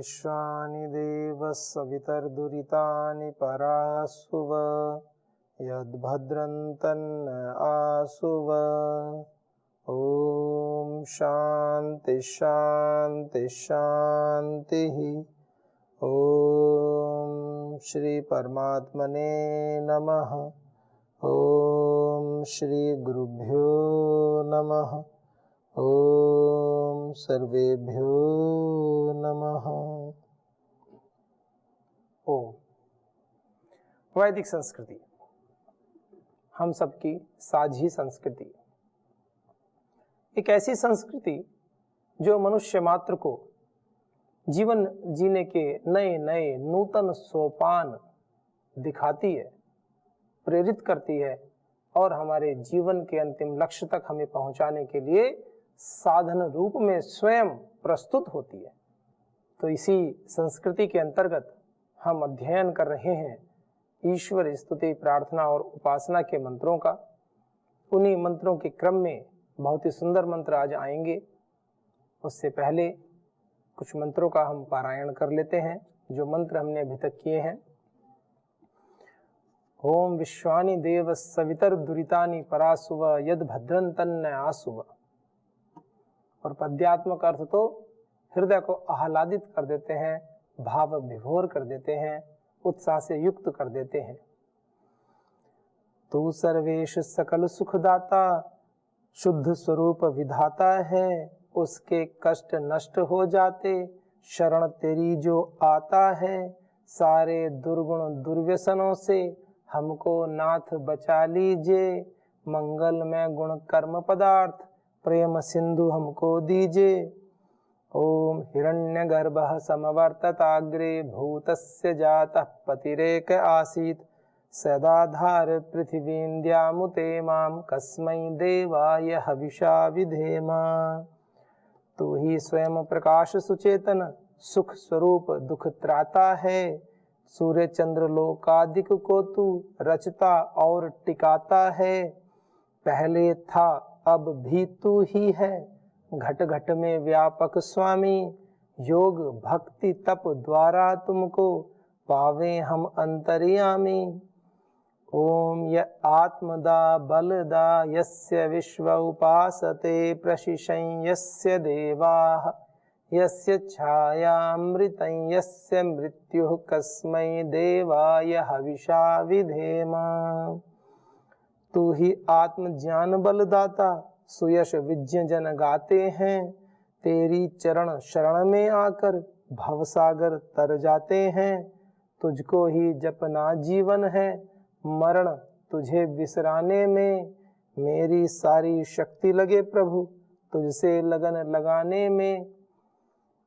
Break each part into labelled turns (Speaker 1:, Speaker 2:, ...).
Speaker 1: विश्वानि देव सवितर्दुरितानि परासुव यद्भद्रं तन्न आसुव। ओम शांति शांति शांति। ओम श्री परमात्मने नमः। ओम श्री गुरुभ्यो नमः। ओम सर्वेभ्यो नमः। ओम। वैदिक संस्कृति हम सबकी साझी संस्कृति, एक ऐसी संस्कृति जो मनुष्य मात्र को जीवन जीने के नए नए नूतन सोपान दिखाती है, प्रेरित करती है और हमारे जीवन के अंतिम लक्ष्य तक हमें पहुंचाने के लिए साधन रूप में स्वयं प्रस्तुत होती है। तो इसी संस्कृति के अंतर्गत हम अध्ययन कर रहे हैं ईश्वर स्तुति, प्रार्थना और उपासना के मंत्रों का। उन्हीं मंत्रों के क्रम में बहुत ही सुंदर मंत्र आज आएंगे। उससे पहले कुछ मंत्रों का हम पारायण कर लेते हैं, जो मंत्र हमने अभी तक किए हैं। ओम विश्वानि देव सवितर दुरितानि परासुव यद भद्रं तन्न आसुव। और पद्यात्मक अर्थ तो हृदय को आह्लादित कर देते हैं, भाव विभोर कर देते हैं, उत्साह से युक्त कर देते हैं। तू सर्वेश सकल सुखदाता, शुद्ध स्वरूप विधाता है। उसके कष्ट नष्ट हो जाते, शरण तेरी जो आता है। सारे दुर्गुण दुर्व्यसनों से हमको नाथ बचा लीजिए। मंगल में गुण कर्म पदार्थ, प्रेम सिंधु हमको दीजिए। ओम हिरण्यगर्भः समवर्तताग्रे, भूतस्य जातः पतिरेक आसीत्। सदाधार पृथिवीन्द्यामुते मां, कस्मै देवाय हविषा विधेम। तू ही स्वयं प्रकाश सुचेतन, सुख स्वरूप दुख त्राता है। सूर्य चंद्र लोकादिक को तू रचता और टिकाता है। पहले था अब भी तू ही है, घट घट में व्यापक स्वामी। योग भक्ति तप द्वारा तुमको पावे हम अंतर्यामी। ओम य आत्मदा बलदा यस्य विश्व उपासते, प्रशिशं यस्य देवाः। यस्य छायामृतं यस्य मृत्युः, कस्मै देवाय हविषा विधेम। तू ही आत्मज्ञान बलदाता, सुयश विज्ञ जन गाते हैं। तेरी चरण शरण में आकर भवसागर तर जाते हैं। तुझको ही जपना जीवन है, मरण तुझे विसराने में। मेरी सारी शक्ति लगे प्रभु, तुझसे लगन लगाने में।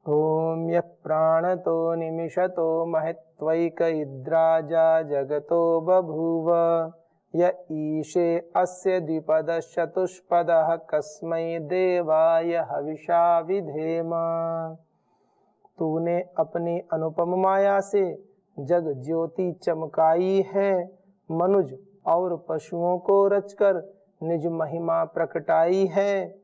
Speaker 1: ओम यः प्राणतो निमिषतो महत्त्वैक इद्राजा जगतो बभूव। य ईशे अस्य द्विपदश्चतुष्पदः, कस्मै देवाय हविषा विधेम। तूने अपनी अनुपम माया से जग ज्योति चमकाई है। मनुज और पशुओं को रचकर निज महिमा प्रकटाई है।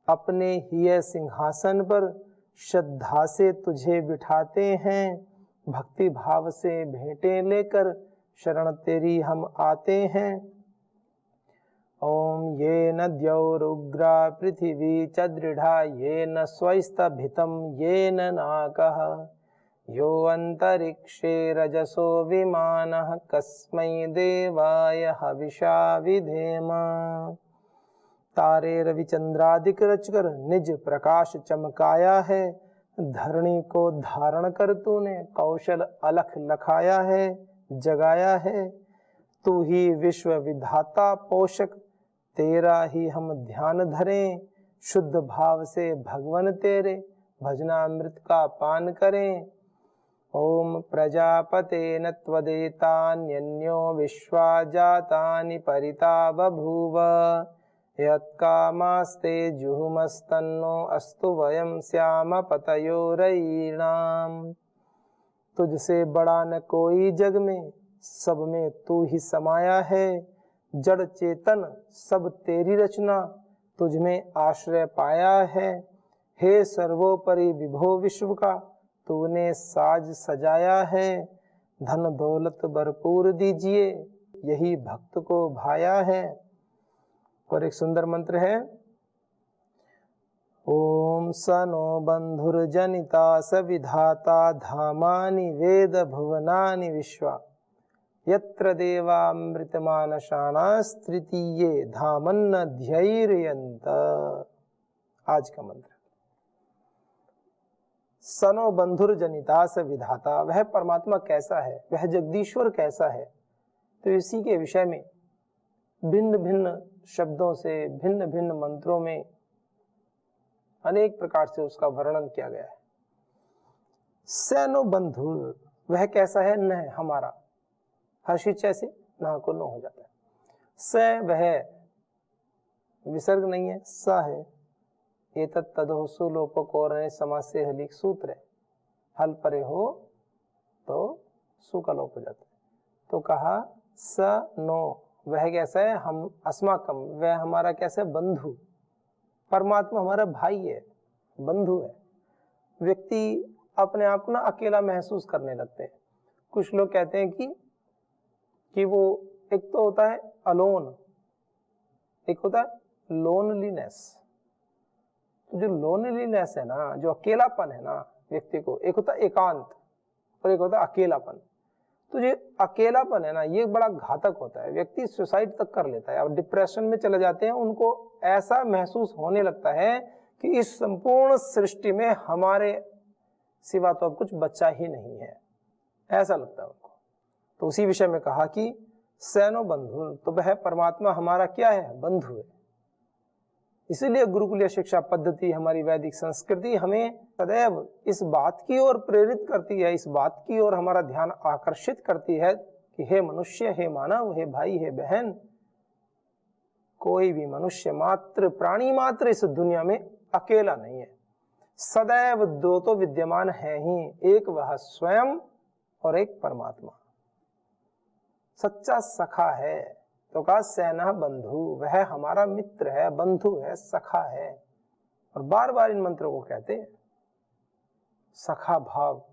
Speaker 1: अपने ही सिंहासन पर श्रद्धा से तुझे बिठाते हैं। भक्ति भाव से भेंटें लेकर शरण तेरी हम आते हैं। ओम ये न द्यौरुग्रा पृथिवी च दृढ़ा, ये न स्वैस्तभितं ये न नाकः। यो अंतरिक्षे रजसो विमानः, कस्मै देवाय हविषा विधेम। तारे रविचंद्रादिक रचकर निज प्रकाश चमकाया है। धरणी को धारण कर तूने कौशल अलख लखाया है, जगाया है। तू ही विश्व विधाता पोषक, तेरा ही हम ध्यान धरें। शुद्ध भाव से भगवन तेरे भजनामृत का पान करें। ओम प्रजापतेन त्वदेतान्यन्यो विश्वा जातानि परिता बभूव। यत्कामास्ते जुहुमस्तन्नो अस्तु वयं स्याम पतयोरयीणाम्। तुझसे बड़ा न कोई जग में, सब में तू ही समाया है। जड़ चेतन सब तेरी रचना, तुझ में आश्रय पाया है। हे सर्वोपरि विभो विश्व का, तूने साज सजाया है, धन दौलत भरपूर दीजिए, यही भक्त को भाया है। और एक सुंदर मंत्र है, ओम सनो बंधुर्जनिता सविधाता धामानि वेद भुवनानि विश्वा, यत्र देवामृतमानशानास्तृतीये धामन्न ध्यैर्यन्त। आज का मंत्र, सनो बंधुर्जनिता सविधाता, वह परमात्मा कैसा है, वह जगदीश्वर कैसा है। तो इसी के विषय में भिन्न भिन्न शब्दों से, भिन्न भिन्न मंत्रों में अनेक प्रकार से उसका वर्णन किया गया है। सैनो बंधुर, वह कैसा है, न है हमारा, हर्षित से न को न हो जाता है। स वह विसर्ग नहीं है, स है। एतत् तदो सुलोपकोरणे समास से हलिक सूत्र है, हल परे हो तो सु का लोप हो जाता है। तो कहा स नो, वह कैसा है, हम अस्माकम, वह हमारा कैसा है, बंधु। परमात्मा हमारा भाई है, बंधु है। व्यक्ति अपने आप को ना अकेला महसूस करने लगते हैं। कुछ लोग कहते हैं कि वो एक तो होता है अलोन, एक होता है लोनलीनेस। तो जो लोनलीनेस है ना, जो अकेलापन है ना व्यक्ति को, एक होता है एकांत और एक होता है अकेलापन। तो ये अकेलापन है ना, ये बड़ा घातक होता है। व्यक्ति सुसाइड तक कर लेता है और डिप्रेशन में चले जाते हैं। उनको ऐसा महसूस होने लगता है कि इस संपूर्ण सृष्टि में हमारे सिवा तो अब कुछ बचा ही नहीं है, ऐसा लगता है उनको। तो उसी विषय में कहा कि सैनो बंधु, तो वह परमात्मा हमारा क्या है, बंधु है। इसीलिए गुरुकुलीय शिक्षा पद्धति, हमारी वैदिक संस्कृति हमें सदैव इस बात की ओर प्रेरित करती है, इस बात की ओर हमारा ध्यान आकर्षित करती है कि हे मनुष्य, हे मानव, हे भाई, हे बहन, कोई भी मनुष्य मात्र, प्राणी मात्र इस दुनिया में अकेला नहीं है। सदैव दो तो विद्यमान है ही, एक वह स्वयं और एक परमात्मा। सच्चा सखा है। तो कहा सैना बंधु, वह हमारा मित्र है, बंधु है, सखा है। और बार बार इन मंत्रों को कहते हैं। सखा भाव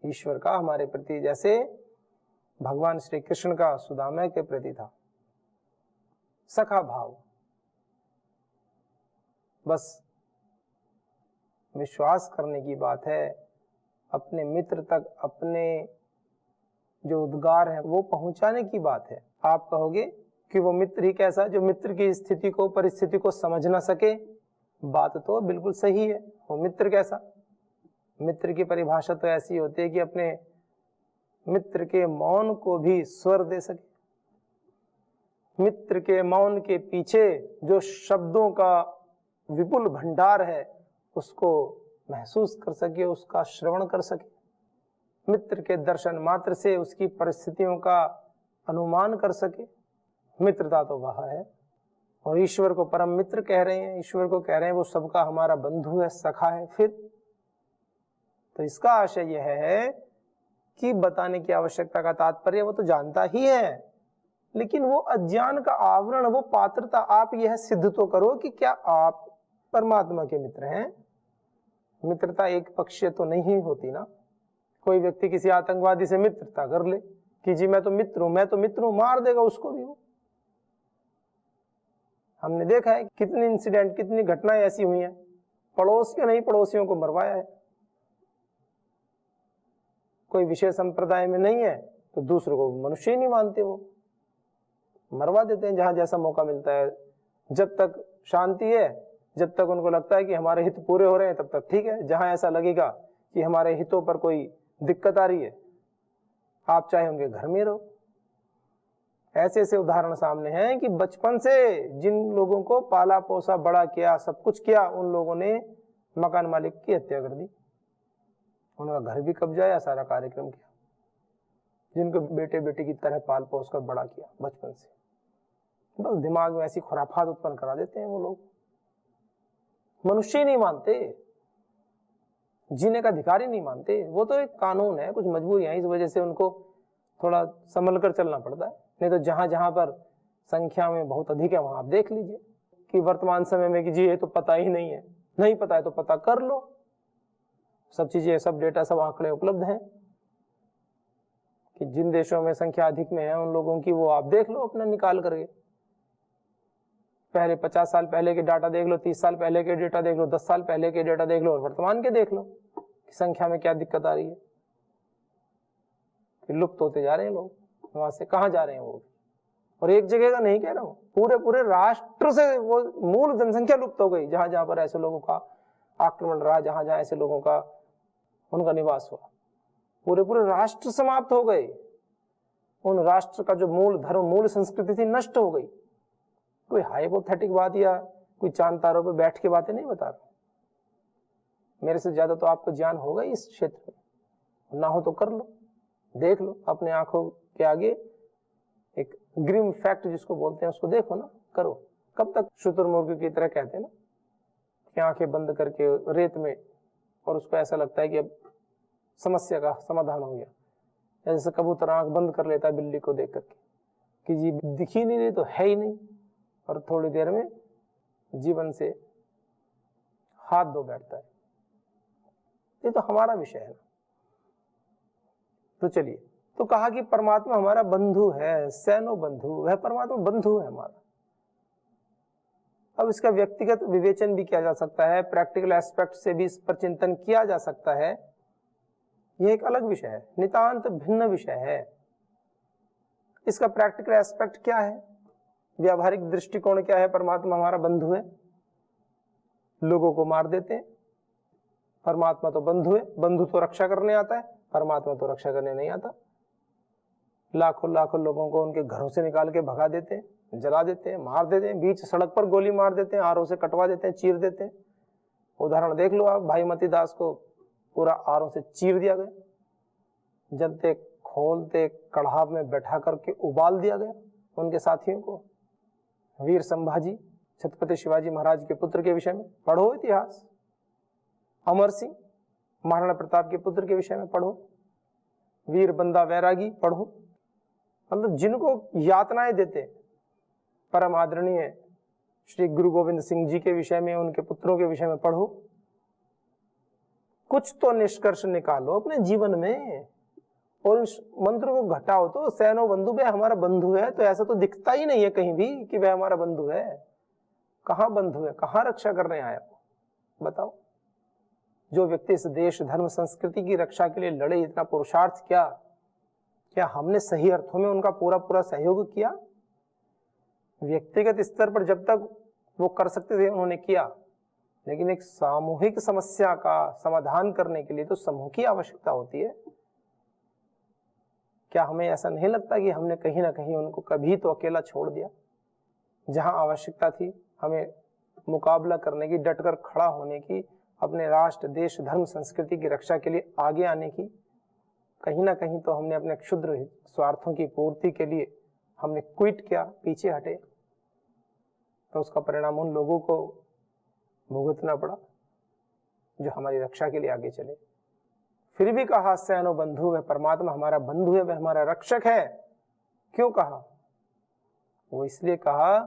Speaker 1: ईश्वर का हमारे प्रति, जैसे भगवान श्री कृष्ण का सुदामा के प्रति था, सखा भाव। बस विश्वास करने की बात है, अपने मित्र तक अपने जो उद्गार है वो पहुंचाने की बात है। आप कहोगे कि वो मित्र ही कैसा, जो मित्र की स्थिति को, परिस्थिति को समझ ना सके। बात तो बिल्कुल सही है। वो मित्र कैसा, मित्र की परिभाषा तो ऐसी होती है कि अपने मित्र के मौन को भी स्वर दे सके। मित्र के मौन के पीछे जो शब्दों का विपुल भंडार है उसको महसूस कर सके, उसका श्रवण कर सके। मित्र के दर्शन मात्र से उसकी परिस्थितियों का अनुमान कर सके। मित्रता तो वह है। और ईश्वर को परम मित्र कह रहे हैं, ईश्वर को कह रहे हैं वो सबका हमारा बंधु है, सखा है। फिर तो इसका आशय यह है कि बताने की आवश्यकता का तात्पर्य वो तो जानता ही है, लेकिन वो अज्ञान का आवरण, वो पात्रता, आप यह सिद्ध तो करो कि क्या आप परमात्मा के मित्र हैं। मित्रता एक पक्षीय तो नहीं होती ना। कोई व्यक्ति किसी आतंकवादी से मित्रता कर ले कि जी मैं तो मित्र हूं, मैं तो मित्र हूं, मार देगा उसको भी वो। हमने देखा है कितने इंसिडेंट, कितनी घटनाएं ऐसी हुई हैं, पड़ोसियों ने ही पड़ोसियों को मरवाया है। कोई विशेष संप्रदाय में नहीं है तो दूसरों को मनुष्य ही नहीं मानते, वो मरवा देते हैं जहां जैसा मौका मिलता है। जब तक शांति है, जब तक उनको लगता है कि हमारे हित पूरे हो रहे हैं, तब तक ठीक है। जहां ऐसा लगेगा कि हमारे हितों पर कोई दिक्कत आ रही है, आप चाहे उनके घर में रहो। ऐसे ऐसे उदाहरण सामने हैं कि बचपन से जिन लोगों को पाला पोसा बड़ा किया, सब कुछ किया, उन लोगों ने मकान मालिक की हत्या कर दी, उनका घर भी कब्जाया, सारा कार्यक्रम किया। जिनको बेटे बेटी की तरह पाल पोस कर बड़ा किया बचपन से, बस दिमाग में ऐसी खुराफात उत्पन्न करा देते हैं वो लोग। मनुष्य ही नहीं मानते, जीने का अधिकार ही नहीं मानते। वो तो एक कानून है, कुछ मजबूरियां, इस वजह से उनको थोड़ा संभल कर चलना पड़ता है। नहीं तो जहां जहां पर संख्या में बहुत अधिक है वहां आप देख लीजिए कि वर्तमान समय में कि जी ये तो पता ही नहीं है, नहीं पता है तो पता कर लो। सब चीजें, सब डेटा, सब आंकड़े उपलब्ध हैं कि जिन देशों में संख्या अधिक में है उन लोगों की वो आप देख लो अपना निकाल करके। पहले 50 साल पहले के डाटा देख लो, 30 साल पहले के डेटा देख लो, 10 साल पहले के डेटा देख लो और वर्तमान के देख लो कि संख्या में क्या दिक्कत आ रही है। कि लुप्त होते जा रहे हैं लोग, वहां से कहाँ जा रहे हैं वो। और एक जगह का नहीं कह रहा हूँ, पूरे पूरे राष्ट्र से वो मूल जनसंख्या लुप्त हो गई। जहां जहां पर ऐसे लोगों का आक्रमण रहा, जहां जहां ऐसे लोगों का उनका निवास हुआ, पूरे पूरे राष्ट्र समाप्त हो गए। उन राष्ट्र का जो मूल धर्म, मूल संस्कृति थी, नष्ट हो गई। कोई हाइपोथेटिक बात या कोई चांद तारों पे बैठ के बातें नहीं बता रहा। मेरे से ज्यादा तो आपको ज्ञान होगा इस क्षेत्र में, ना हो तो कर लो, देख लो अपने आंखों के आगे। एक ग्रिम फैक्ट जिसको बोलते हैं उसको देखो ना, करो। कब तक शुतुरमुर्ग की तरह कहते हैं ना कि आंखें बंद करके रेत में, और उसको ऐसा लगता है कि अब समस्या का समाधान हो गया। जैसे कबूतर आंख बंद कर लेता है बिल्ली को देख करके कि जी दिख ही नहीं रही तो है ही नहीं, और थोड़ी देर में जीवन से हाथ धो बैठता है। ये तो हमारा विषय है ना। तो चलिए, तो कहा कि परमात्मा हमारा बंधु है, सैनो बंधु, वह परमात्मा बंधु है हमारा। अब इसका व्यक्तिगत विवेचन भी किया जा सकता है, प्रैक्टिकल एस्पेक्ट से भी इस पर चिंतन किया जा सकता है। यह एक अलग विषय है, नितांत भिन्न विषय है। इसका प्रैक्टिकल एस्पेक्ट क्या है, व्यावहारिक दृष्टिकोण क्या है? परमात्मा हमारा बंधु है, लोगों को मार देते हैं। परमात्मा तो बंधु है, बंधु तो रक्षा करने आता है, परमात्मा तो रक्षा करने नहीं आता। लाखों लाखों लोगों को उनके घरों से निकाल के भगा देते हैं, जला देते हैं, मार देते हैं, बीच सड़क पर गोली मार देते हैं, आरों से कटवा देते हैं, चीर देते हैं। उदाहरण देख लो आप, भाई मती दास को पूरा आरों से चीर दिया गया, जलते खोलते कढ़ाव में बैठा करके उबाल दिया गया उनके साथियों को। वीर संभाजी, छत्रपति शिवाजी महाराज के पुत्र के विषय में पढ़ो इतिहास। अमर सिंह, महाराणा प्रताप के पुत्र के विषय में पढ़ो। वीर बंदा वैरागी पढ़ो। मतलब जिनको यातनाएं देते परम आदरणीय श्री गुरु गोविंद सिंह जी के विषय में, उनके पुत्रों के विषय में पढ़ो। कुछ तो निष्कर्ष निकालो अपने जीवन में, और इस मंत्र को घटाओ तो सैनो बंधु, वह हमारा बंधु है। तो ऐसा तो दिखता ही नहीं है कहीं भी कि वह हमारा बंधु है। कहां बंधु है, कहां रक्षा करने आया बताओ? जो व्यक्ति इस देश धर्म संस्कृति की रक्षा के लिए लड़े, इतना पुरुषार्थ किया, क्या हमने सही अर्थों में उनका पूरा पूरा सहयोग किया? व्यक्तिगत स्तर पर जब तक वो कर सकते थे उन्होंने किया, लेकिन एक सामूहिक समस्या का समाधान करने के लिए तो समूह की आवश्यकता होती है। क्या हमें ऐसा नहीं लगता कि हमने कहीं ना कहीं उनको कभी तो अकेला छोड़ दिया? जहां आवश्यकता थी हमें मुकाबला करने की, डटकर खड़ा होने की, अपने राष्ट्र देश धर्म संस्कृति की रक्षा के लिए आगे आने की, कहीं ना कहीं तो हमने अपने क्षुद्र स्वार्थों की पूर्ति के लिए हमने क्विट किया, पीछे हटे। तो उसका परिणाम उन लोगों को भुगतना पड़ा जो हमारी रक्षा के लिए आगे चले। फिर भी कहा सैनो बंधु, वह परमात्मा हमारा बंधु है, वह हमारा रक्षक है। क्यों कहा? वो इसलिए कहा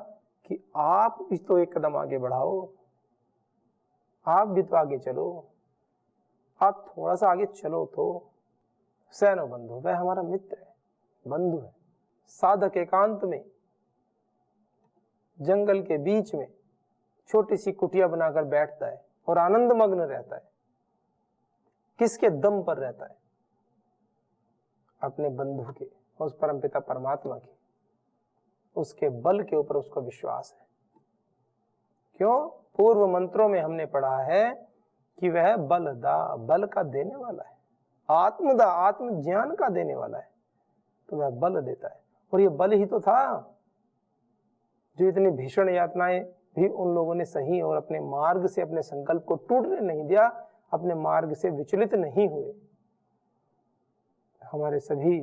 Speaker 1: कि आप भी तो एक कदम आगे बढ़ाओ, आप भी तो आगे चलो, आप थोड़ा सा आगे चलो तो। सैनो बंधु, वह हमारा मित्र है, बंधु है। साधक एकांत में, जंगल के बीच में छोटी सी कुटिया बनाकर बैठता है और आनंद मग्न रहता है। किसके दम पर रहता है? अपने बंधु के, उस परमपिता परमात्मा के, उसके बल के ऊपर उसको विश्वास है। क्यों? पूर्व मंत्रों में हमने पढ़ा है कि वह बलदा, बल का देने वाला है, आत्मदा, आत्म ज्ञान का देने वाला है। तो वह बल देता है, और ये बल ही तो था जो इतनी भीषण यातनाएं भी उन लोगों ने सही और अपने मार्ग से, अपने संकल्प को टूटने नहीं दिया, अपने मार्ग से विचलित नहीं हुए। हमारे सभी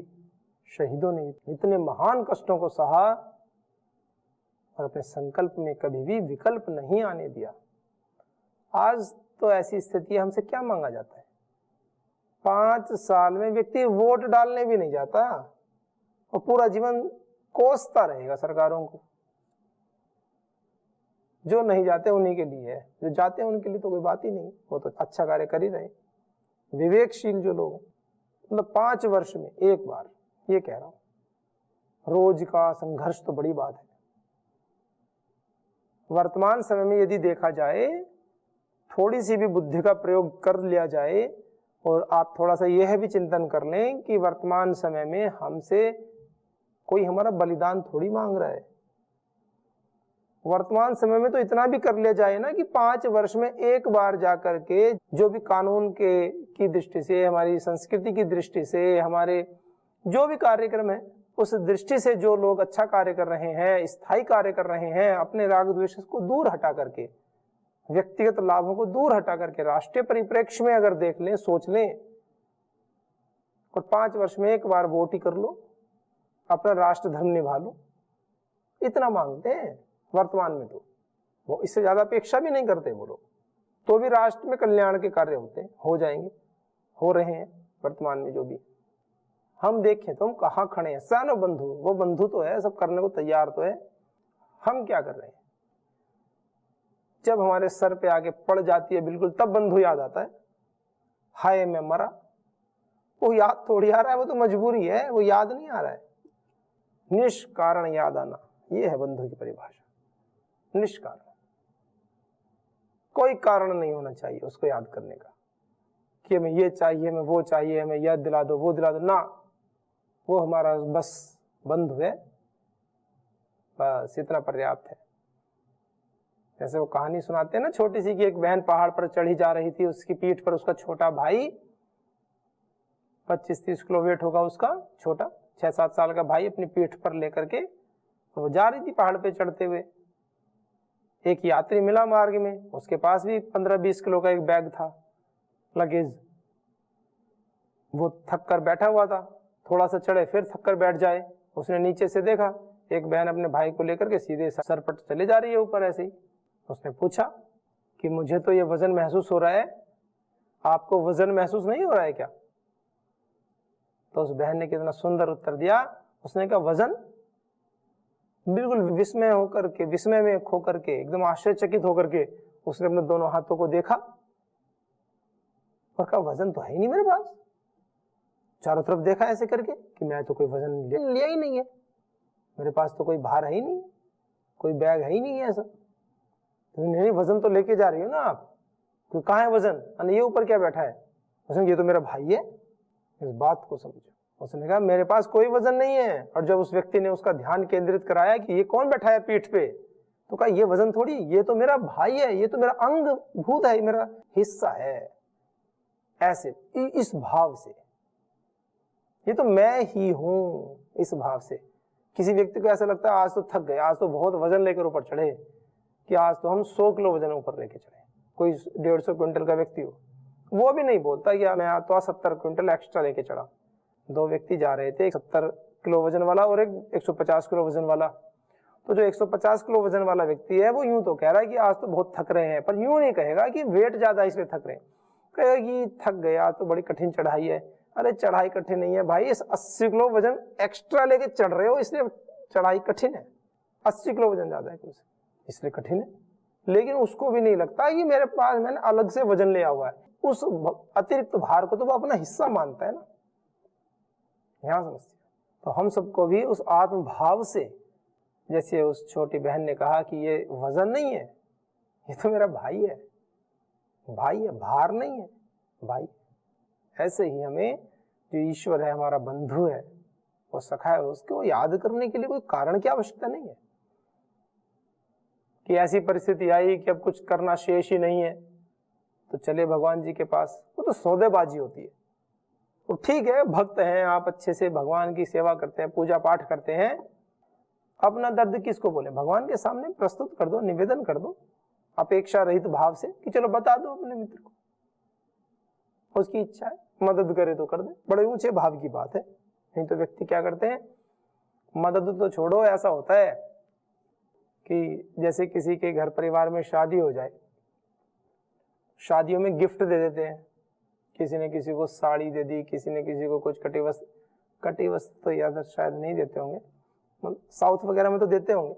Speaker 1: शहीदों ने इतने महान कष्टों को सहा और अपने संकल्प में कभी भी विकल्प नहीं आने दिया। आज तो ऐसी स्थिति, हमसे क्या मांगा जाता है? 5 साल में व्यक्ति वोट डालने भी नहीं जाता और पूरा जीवन कोसता रहेगा सरकारों को। जो नहीं जाते उन्हीं के लिए है, जो जाते हैं उनके लिए तो कोई बात ही नहीं, वो तो अच्छा कार्य कर ही रहे। विवेकशील जो लोग, मतलब 5 वर्ष में एक बार, ये कह रहा हूं, रोज का संघर्ष तो बड़ी बात है। वर्तमान समय में यदि देखा जाए, थोड़ी सी भी बुद्धि का प्रयोग कर लिया जाए, और आप थोड़ा सा यह भी चिंतन कर लें कि वर्तमान समय में हमसे कोई हमारा बलिदान थोड़ी मांग रहा है। वर्तमान समय में तो इतना भी कर लिया जाए ना कि 5 वर्ष में एक बार जाकर के जो भी कानून की दृष्टि से, हमारी संस्कृति की दृष्टि से, हमारे जो भी कार्यक्रम है उस दृष्टि से जो लोग अच्छा कार्य कर रहे हैं, स्थायी कार्य कर रहे हैं, अपने राग द्वेष को दूर हटा करके, व्यक्तिगत लाभों को दूर हटा करके, राष्ट्रीय परिप्रेक्ष्य में अगर देख लें, सोच लें, और 5 वर्ष में एक बार वोट ही कर लो, अपना राष्ट्र धर्म निभा लो, इतना मांगते हैं वर्तमान में। तो वो इससे ज्यादा अपेक्षा भी नहीं करते वो लोग, तो भी राष्ट्र में कल्याण के कार्य होते हैं, हो जाएंगे, हो रहे हैं वर्तमान में जो भी। हम देखें तो हम कहाँ खड़े हैं, सानो बंधु, वो बंधु तो है, सब करने को तैयार तो है, हम क्या कर रहे हैं? जब हमारे सर पे आके पड़ जाती है बिल्कुल, तब बंधु याद आता है, हाय मैं मरा। वो याद थोड़ी आ रहा है, वो तो मजबूरी है, वो याद नहीं आ रहा है। निष्कारण याद आना, ये है बंधु की परिभाषा। निष्कारण, कोई कारण नहीं होना चाहिए उसको याद करने का कि हमें ये चाहिए, हमें वो चाहिए, हमें यह दिला दो, वो दिला दो, ना, वो हमारा बस बंधु है, बस इतना पर्याप्त है। जैसे वो कहानी सुनाते हैं ना छोटी सी, कि एक बहन पहाड़ पर चढ़ी जा रही थी, उसकी पीठ पर उसका छोटा भाई, 25-30 किलो वेट होगा उसका, छोटा 6-7 साल का भाई अपनी पीठ पर लेकर के वो जा रही थी पहाड़ पे चढ़ते हुए। एक यात्री मिला मार्ग में, उसके पास भी 15-20 किलो का एक बैग था, लगेज। वो थक कर बैठा हुआ था, थोड़ा सा चढ़े फिर थक कर बैठ जाए। उसने नीचे से देखा, एक बहन अपने भाई को लेकर के सीधे सर पर चले जा रही है ऊपर ऐसे ही। उसने पूछा कि मुझे तो ये वजन महसूस हो रहा है, आपको वजन महसूस नहीं हो रहा है क्या? तो उस बहन ने कितना सुंदर उत्तर दिया, उसने कहा वजन? बिल्कुल विस्मय में खो करके, एकदम आश्चर्यचकित होकर के उसने अपने दोनों हाथों को देखा और कहा वजन तो है ही नहीं मेरे पास। चारों तरफ देखा ऐसे करके कि मैं तो कोई वजन लिया ही नहीं है, मेरे पास तो कोई भार है ही नहीं, कोई बैग है ही नहीं है ऐसा। तो नहीं, वजन तो लेके जा रही हो ना आप, तो कहाँ है वजन? ये ऊपर क्या बैठा है? उसने, ये तो मेरा भाई है, इस बात को समझो। उसने कहा मेरे पास कोई वजन नहीं है। और जब उस व्यक्ति ने उसका ध्यान केंद्रित कराया कि ये कौन बैठा है पीठ पे, तो कहा ये वजन थोड़ी, ये तो मेरा भाई है, ये तो मेरा अंग भूत है, मेरा हिस्सा है। ऐसे इस भाव से, ये तो मैं ही हूं, इस भाव से। किसी व्यक्ति को ऐसा लगता है आज तो थक गए, आज तो बहुत वजन लेकर ऊपर चढ़े, कि आज तो हम 100 किलो वजन ऊपर लेके चढ़े। कोई 150 क्विंटल का व्यक्ति हो, वो भी नहीं बोलता कि मैं आज तो 70 क्विंटल एक्स्ट्रा लेके चढ़ा। 2 व्यक्ति जा रहे थे, एक 70 किलो वजन वाला और एक 150 किलो वजन वाला। तो जो 150 किलो वजन वाला व्यक्ति है वो यूं तो कह रहा है कि आज तो बहुत थक रहे हैं, पर यूं नहीं कहेगा कि वेट ज्यादा इसलिए थक रहे हैं, कहेगा कि थक गया, आज तो बड़ी कठिन चढ़ाई है। अरे चढ़ाई कठिन नहीं है भाई, इस 80 किलो वजन एक्स्ट्रा लेके चढ़ रहे हो इसलिए चढ़ाई कठिन है। 80 किलो वजन ज्यादा है इसलिए कठिन है। लेकिन उसको भी नहीं लगता कि मेरे पास मैंने अलग से वजन लिया हुआ है, उस अतिरिक्त भार को तो वो अपना हिस्सा मानता है ना। यहां समस्या। तो हम सबको भी उस आत्म भाव से, जैसे उस छोटी बहन ने कहा कि ये वजन नहीं है, ये तो मेरा भाई है, भाई है, भार नहीं है, भाई। ऐसे ही हमें जो ईश्वर है, हमारा बंधु है, वो सखा है, उसको याद करने के लिए कोई कारण की आवश्यकता नहीं है कि ऐसी परिस्थिति आई कि अब कुछ करना शेष ही नहीं है तो चले भगवान जी के पास। वो तो सौदेबाजी होती है। तो ठीक है, भक्त हैं आप, अच्छे से भगवान की सेवा करते हैं, पूजा पाठ करते हैं, अपना दर्द किसको बोले, भगवान के सामने प्रस्तुत कर दो, निवेदन कर दो, अपेक्षा रहित भाव से कि चलो बता दो अपने मित्र को, उसकी इच्छा है मदद करे तो कर दे, बड़े ऊंचे भाव की बात है। नहीं तो व्यक्ति क्या करते हैं, मदद तो छोड़ो, ऐसा होता है कि जैसे किसी के घर परिवार में शादी हो जाए, शादियों में गिफ्ट दे देते हैं, किसी ने किसी को साड़ी दे दी, किसी ने किसी को कुछ कटी वस्त्र तो याद शायद नहीं देते होंगे, साउथ वगैरह में तो देते होंगे,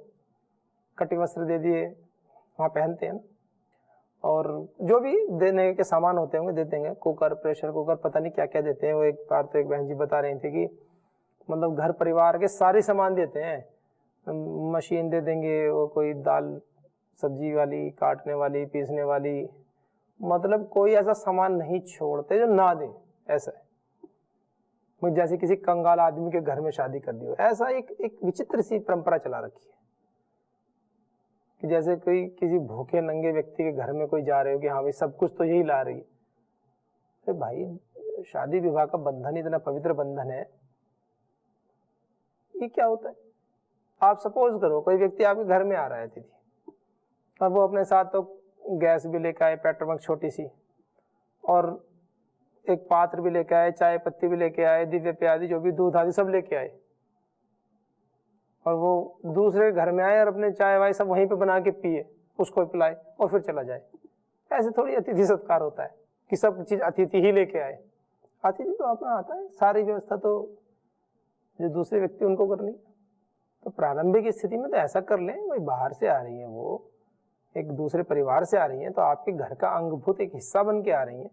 Speaker 1: कटी वस्त्र दे दिए, वहां पहनते हैं ना। और जो भी देने के सामान होते होंगे दे देंगे, कुकर, प्रेशर कुकर, पता नहीं क्या क्या देते हैं। वो एक बार तो एक बहन जी बता रही थी कि मतलब घर परिवार के सारे सामान देते हैं, मशीन दे देंगे, वो कोई दाल सब्जी वाली, काटने वाली, पीसने वाली, मतलब कोई ऐसा सामान नहीं छोड़ते जो ना दे। ऐसा है जैसे किसी कंगाल आदमी के घर में शादी कर दी हो, ऐसा एक विचित्र सी परंपरा चला रखी है कि जैसे कोई किसी भूखे नंगे व्यक्ति के घर में कोई जा रहे हो कि हाँ भाई सब कुछ तो यही ला रही है। अरे भाई शादी विवाह का बंधन इतना पवित्र बंधन है, ये क्या होता है? आप सपोज करो कोई व्यक्ति आपके घर में आ रहा है अतिथि, और वो अपने साथ तो गैस भी लेकर आए, पेट्रोल छोटी सी, और एक पात्र भी लेके आए, चाय पत्ती भी लेके आए, दिव्य प्यादी जो भी दूध आदि सब लेके आए, और वो दूसरे घर में आए और अपने चाय वाय सब वहीं पे बना के पिए, उसको पिलाए और फिर चला जाए। ऐसे थोड़ी अतिथि सत्कार होता है कि सब चीज अतिथि ही लेके आए। अतिथि तो अपना आता है, सारी व्यवस्था तो जो दूसरे व्यक्ति उनको करनी। तो प्रारंभिक स्थिति में तो ऐसा कर लें, भाई बाहर से आ रही है, वो एक दूसरे परिवार से आ रही है, तो आपके घर का अंगभूत एक हिस्सा बन के आ रही है,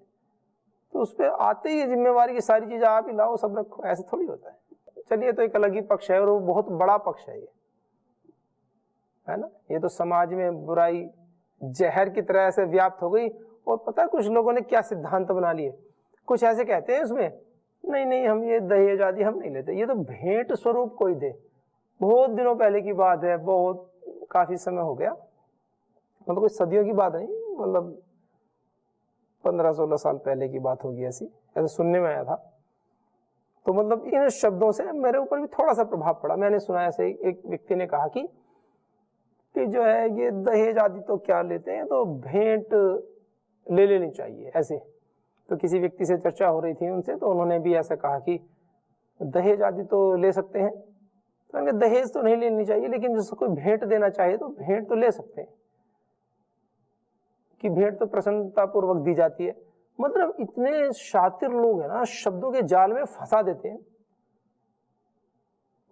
Speaker 1: तो उस पर आते ही जिम्मेवारी की सारी चीजें आप ही लाओ, सब रखो, ऐसे थोड़ी होता है। चलिए तो एक अलग ही पक्ष है, और वो बहुत बड़ा पक्ष है ये, है ना। ये तो समाज में बुराई जहर की तरह ऐसे व्याप्त हो गई। और पता है कुछ लोगों ने क्या सिद्धांत बना लिए, कुछ ऐसे कहते हैं उसमें, नहीं नहीं हम ये दहेज आदि हम नहीं लेते, ये तो भेंट स्वरूप कोई दे। बहुत दिनों पहले की बात है, बहुत काफी समय हो गया, मतलब कुछ सदियों की बात नहीं, मतलब 15-16 साल पहले की बात होगी, ऐसे सुनने में आया था। तो मतलब इन शब्दों से मेरे ऊपर भी थोड़ा सा प्रभाव पड़ा। मैंने सुना ऐसे एक व्यक्ति ने कहा कि जो है ये दहेज आदि तो क्या लेते हैं, तो भेंट ले लेनी चाहिए ऐसे। तो किसी व्यक्ति से चर्चा हो रही थी उनसे, तो उन्होंने भी ऐसा कहा कि दहेज आदि तो ले सकते हैं। तो मैंने दहेज तो नहीं लेनी चाहिए, लेकिन जिसको कोई भेंट देना चाहे तो भेंट तो ले सकते हैं, कि भेंट तो प्रसन्नता पूर्वक दी जाती है। मतलब इतने शातिर लोग हैं ना, शब्दों के जाल में फंसा देते हैं।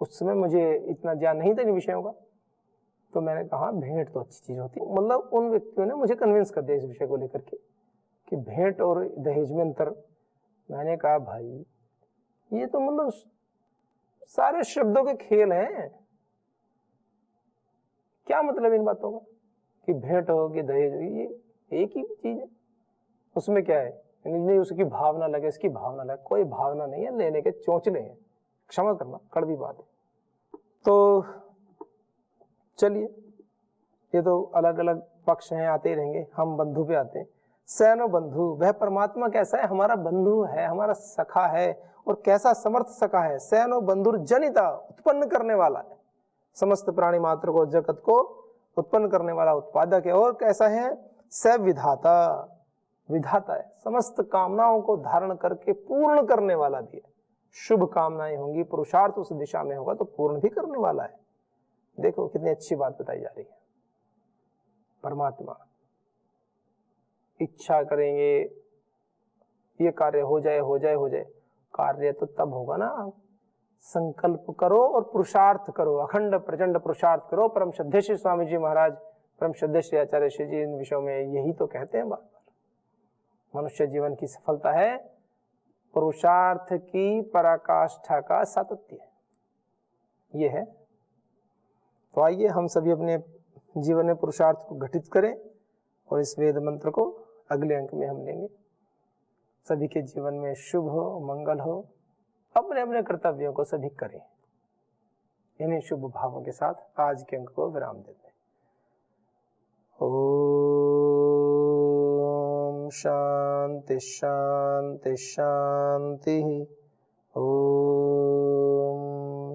Speaker 1: उस समय मुझे इतना ज्ञान नहीं था इन विषयों का, तो मैंने कहा भेंट तो अच्छी चीज होती है। मतलब उन व्यक्तियों ने मुझे कन्विंस कर दिया इस विषय को लेकर के कि भेंट और दहेज में अंतर। मैंने कहा भाई ये तो मतलब सारे शब्दों के खेल हैं, क्या मतलब इन बातों का कि भेंट हो कि दहेज हो, ये एक ही चीज है। उसमें क्या है, नहीं उसकी भावना लगे, इसकी भावना लगे, कोई भावना नहीं है, लेने के चोंचले हैं, क्षमा करना कड़वी बात है। तो चलिए ये तो अलग अलग पक्ष हैं, आते ही रहेंगे। हम बंधु पे आते हैं। सैनो बंधु, वह परमात्मा कैसा है, हमारा बंधु है, हमारा सखा है, और कैसा समर्थ सखा है। सैनो बंधुर जनिता, उत्पन्न करने वाला है, समस्त प्राणी मात्र को, जगत को उत्पन्न करने वाला उत्पादक है। और कैसा है, स विधाता, विधाता है, समस्त कामनाओं को धारण करके पूर्ण करने वाला भी है। शुभ कामनाएं होंगी, पुरुषार्थ उस दिशा में होगा तो पूर्ण भी करने वाला है। देखो कितनी अच्छी बात बताई जा रही है। परमात्मा इच्छा करेंगे ये कार्य हो जाए हो जाए हो जाए, कार्य तो तब होगा ना, संकल्प करो और पुरुषार्थ करो, अखंड प्रचंड पुरुषार्थ करो। परम श्रद्धेय श्री स्वामी जी महाराज, परम श्रद्धेय श्री आचार्य श्री जी इन विषयों में यही तो कहते हैं बार बार। मनुष्य जीवन की सफलता है पुरुषार्थ की पराकाष्ठा का सातत्य, ये है। तो आइए हम सभी अपने जीवन में पुरुषार्थ को घटित करें, और इस वेद मंत्र को अगले अंक में हम लेंगे। सभी के जीवन में शुभ हो, मंगल हो, अपने अपने कर्तव्यों को सभी करें। इन्हीं शुभ भावों के साथ आज के अंक को विराम देते हैं। ओम शांति शांति शांति। ओम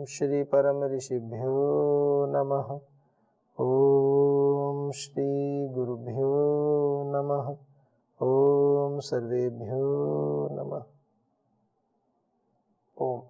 Speaker 1: श्री परम ऋषिभ्यो नमः। ओम श्री गुरुभ्यो नमः। ओम सर्वेभ्यो नमः। ओम।